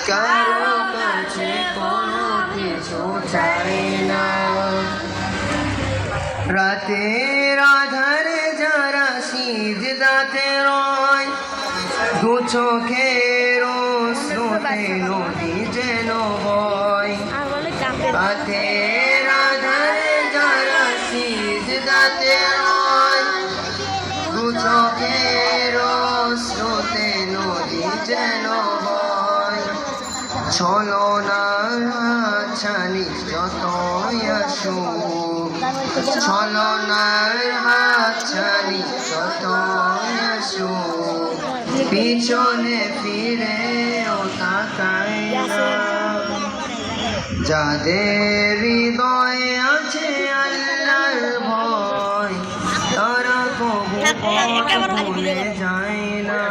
কারো কাছে কোনো কিছু চাই না। রাতের আধারে যারা সিজদাতে রয়, দু চোখের স্রোতে নদী যেন বয়। রাতের আধারে যারা সিজদাতে রয়, দু চোখের স্রোতে নদী যেন বয়। ছলনার হাতছানি যতই আসুক, ছলনার হাতছানি যতই আসুক, পিছনে ফিরেও তাকায় না। যাদের হৃদয়ে আছে আল্লাহর ভয়, তারা কবু পথ ভুলে যায় না।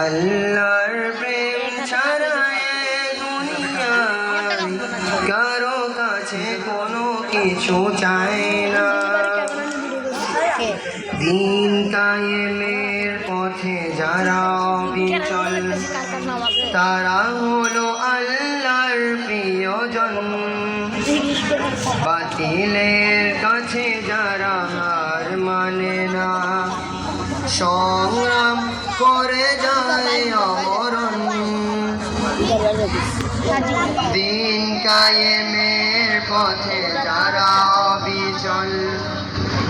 আল্লাহর প্রেম ছাড়া এ দুনিয়ায় কারো কাছে কোনো কিছু চায় না। দিন কায়েমের পথে যারা অবিচল, তারা হলো আল্লাহর প্রিয়জন। বাতিলের কাছে যারা হার মানে না, সংগ্রাম করে যায় অমরণ। দিন কায়েমের পথে যারা অবিচল,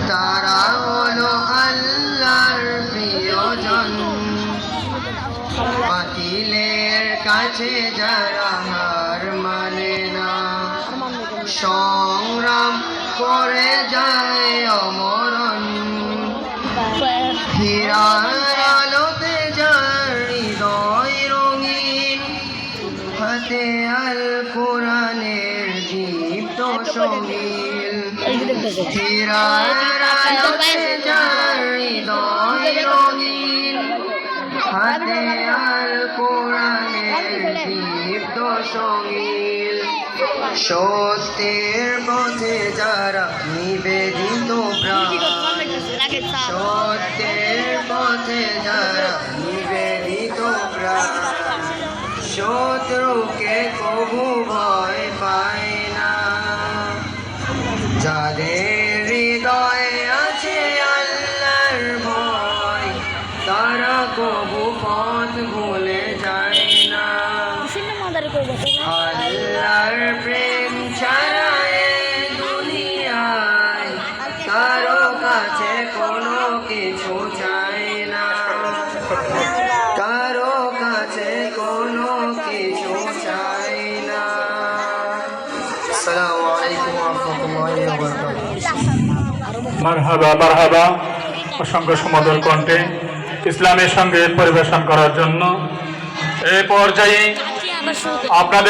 তারা হলো আল্লাহর প্রিয়জন। বাতিলের কাছে যারা হার মানে না, সংগ্রাম করে যায় অমরণ। হীরার আলোতে যার হৃদয় রঙিন, হাতে আল কোরআনের দীপ্ত সঙ্গীল। হীরার আলোতে যার হৃদয় রঙিন, হাতে আল কোরআনের দীপ্ত সঙ্গীল। সত্যের পথে যারা নিবেদিত প্রাণ, সত্যের পথে যারা নিবেদিত প্রাণ, শত্রুকে কবু ভয় পায় না। যাদের হৃদয়ে আছে আল্লাহর ভয়, তারা কবু পথ ভুলে যায় না। আল্লাহর প্রেম ছাড়া এ দুনিয়ায় কারো কাছে কোনো কিছু চাই না। কারো কাছে কোনো কিছু চাই না। আসসালামু আলাইকুম ওয়া রাহমাতুল্লাহি ওয়া বারাকাতুহু। মারহাবা মারহাবা। অসংখ্য সুমধুর কণ্ঠে ইসলামের সঙ্গে পরিবেশন করার জন্য এই পর্যায়ে আপনাদের